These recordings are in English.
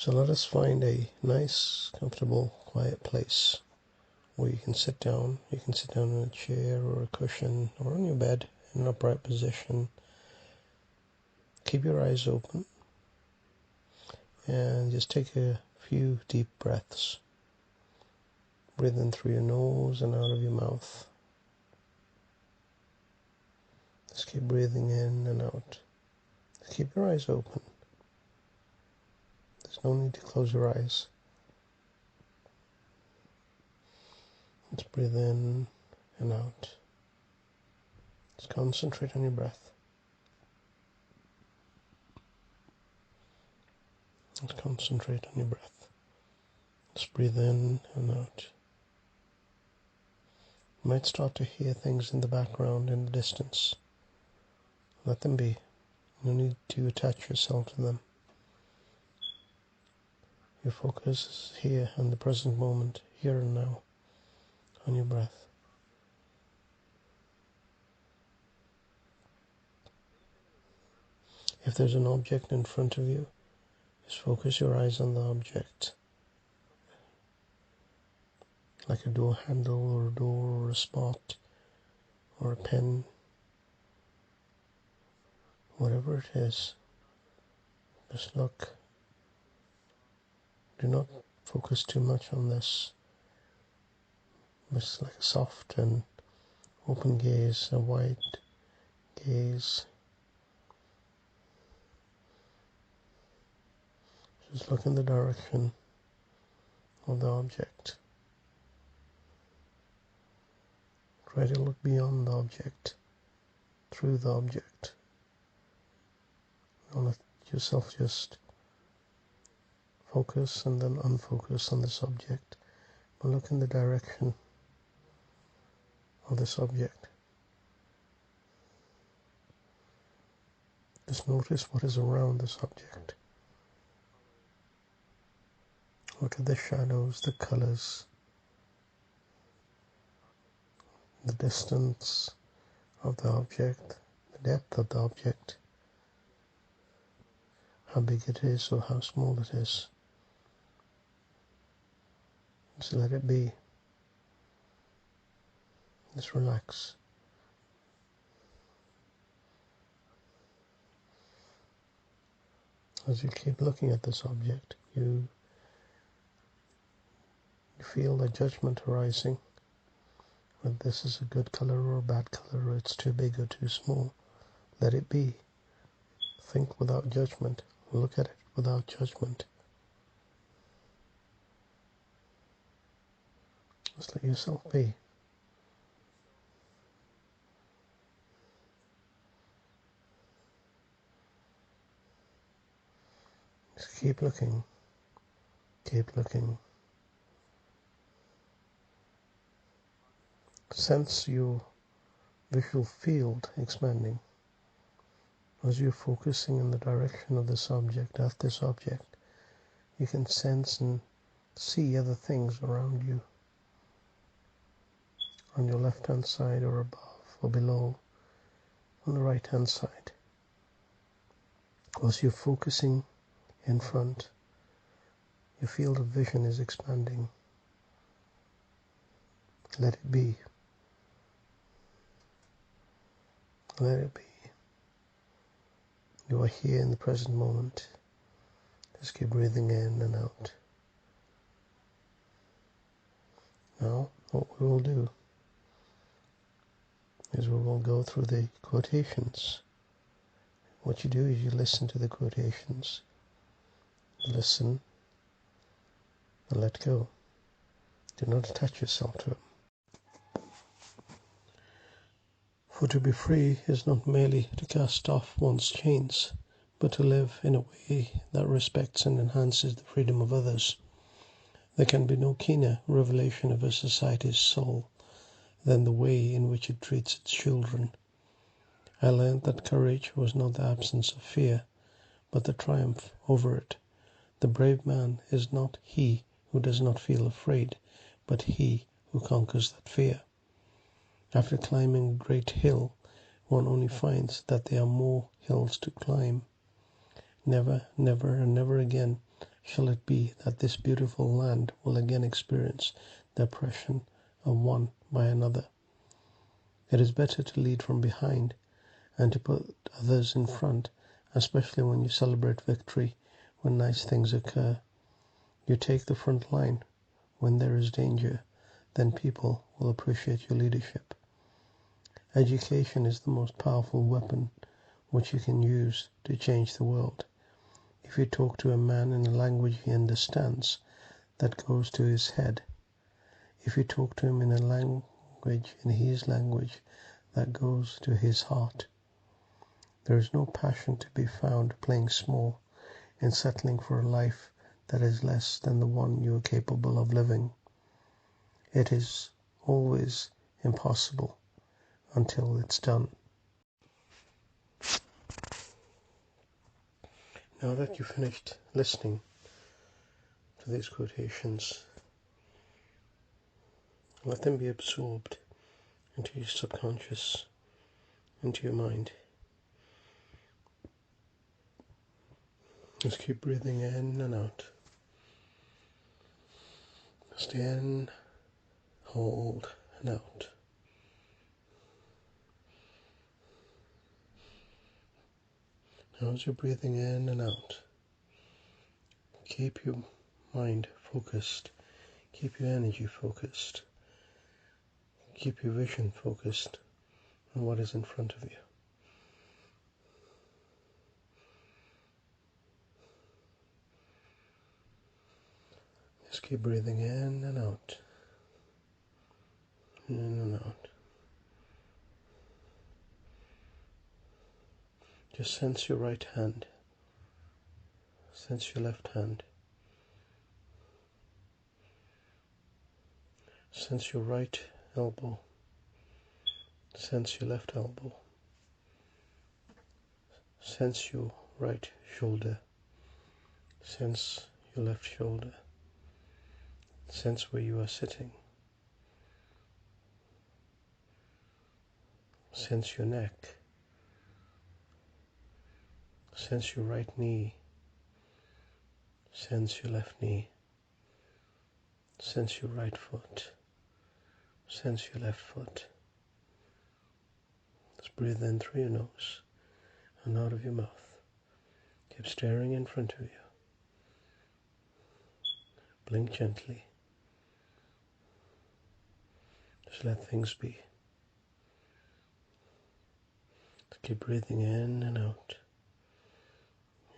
So let us find a nice, comfortable, quiet place where you can sit down. You can sit down in a chair or a cushion or on your bed in an upright position. Keep your eyes open and just take a few deep breaths. Breathe in through your nose and out of your mouth. Just keep breathing in and out. Just keep your eyes open. There's no need to close your eyes. Just breathe in and out. Just concentrate on your breath. Just concentrate on your breath. Just breathe in and out. You might start to hear things in the background, in the distance. Let them be. No need to attach yourself to them. Your focus is here in the present moment, here and now, on your breath. If there's an object in front of you, just focus your eyes on the object. Like a door handle or a door or a spot or a pen. Whatever it is, just look. Do not focus too much on this. It's like a soft and open gaze, a wide gaze. Just look in the direction of the object. Try to look beyond the object, through the object. Don't let yourself just focus and then unfocus on the subject, but look in the direction of this object. Just notice what is around this object. Look at the shadows, the colors, the distance of the object, the depth of the object, how big it is or how small it is. Just let it be. Just relax. As you keep looking at this object, you feel the judgment arising, whether this is a good color or a bad color, or it's too big or too small. Let it be. Think without judgment. Look at it without judgment. Just let yourself be. Just keep looking. Keep looking. Sense your visual field expanding as you're focusing in the direction of this object, at this object. You can sense and see other things around you, on your left hand side or above or below, on the right hand side. As you're focusing in front, your field of vision is expanding. Let it be. Let it be. You are here in the present moment. Just keep breathing in and out. Now, what we will do is we will go through the quotations. What you do is you listen to the quotations. Listen and let go. Do not attach yourself to them. For to be free is not merely to cast off one's chains, but to live in a way that respects and enhances the freedom of others. There can be no keener revelation of a society's soul than the way in which it treats its children. I learned that courage was not the absence of fear, but the triumph over it. The brave man is not he who does not feel afraid, but he who conquers that fear. After climbing a great hill, one only finds that there are more hills to climb. Never, never, and never again shall it be that this beautiful land will again experience the oppression of one by another. It is better to lead from behind and to put others in front, especially when you celebrate victory, when nice things occur. You take the front line when there is danger, then people will appreciate your leadership. Education is the most powerful weapon which you can use to change the world. If you talk to a man in a language he understands, that goes to his head. If you talk to him in his language, that goes to his heart. There is no passion to be found playing small and settling for a life that is less than the one you are capable of living. It is always impossible until it's done. Now that you've finished listening to these quotations, let them be absorbed into your subconscious, into your mind. Just keep breathing in and out. Stay in, hold, and out. Now as you're breathing in and out, keep your mind focused, keep your energy focused, keep your vision focused on what is in front of you. Just keep breathing in and out, in and out. Just sense your right hand, sense your left hand, sense your right elbow, sense your left elbow, sense your right shoulder, sense your left shoulder, sense where you are sitting, sense your neck, sense your right knee, sense your left knee, sense your right foot, sense your left foot. Just breathe in through your nose and out of your mouth. Keep staring in front of you. Blink gently. Just let things be. Just keep breathing in and out.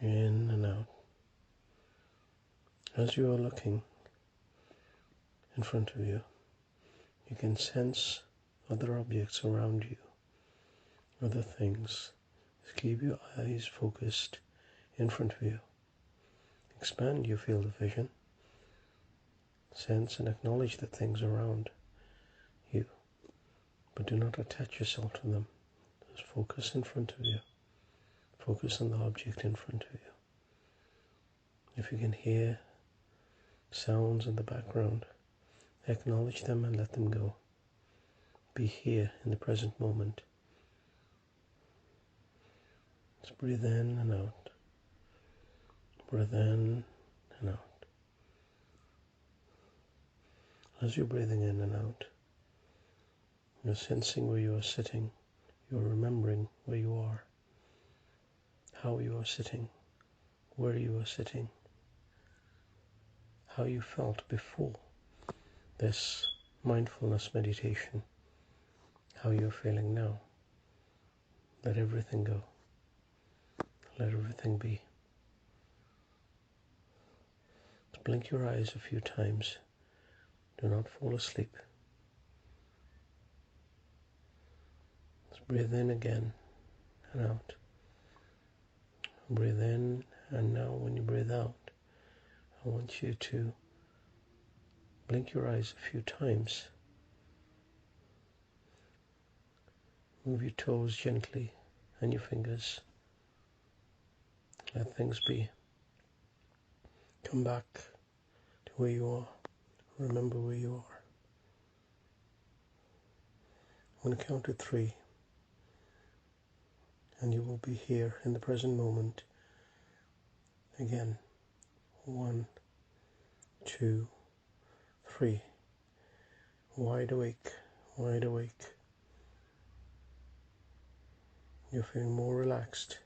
In and out. As you are looking in front of you, you can sense other objects around you, other things. Just keep your eyes focused in front of you. Expand your field of vision. Sense and acknowledge the things around you, but do not attach yourself to them. Just focus in front of you. Focus on the object in front of you. If you can hear sounds in the background, acknowledge them and let them go. Be here in the present moment. Just breathe in and out. Breathe in and out. As you're breathing in and out, you're sensing where you are sitting. You're remembering where you are, how you are sitting, where you are sitting, how you felt before this mindfulness meditation, how you're feeling now. Let everything go. Let everything be. Just blink your eyes a few times. Do not fall asleep. Just breathe in again and out. Breathe in, and now when you breathe out, I want you to blink your eyes a few times. Move your toes gently and your fingers. Let things be. Come back to where you are. Remember where you are. I'm going to count to 3, and you will be here in the present moment again. 1, 2, 3. Wide awake, wide awake. You're feeling more relaxed.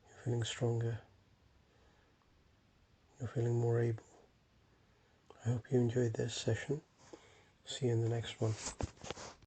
You're feeling stronger. You're feeling more able. I hope you enjoyed this session. See you in the next one.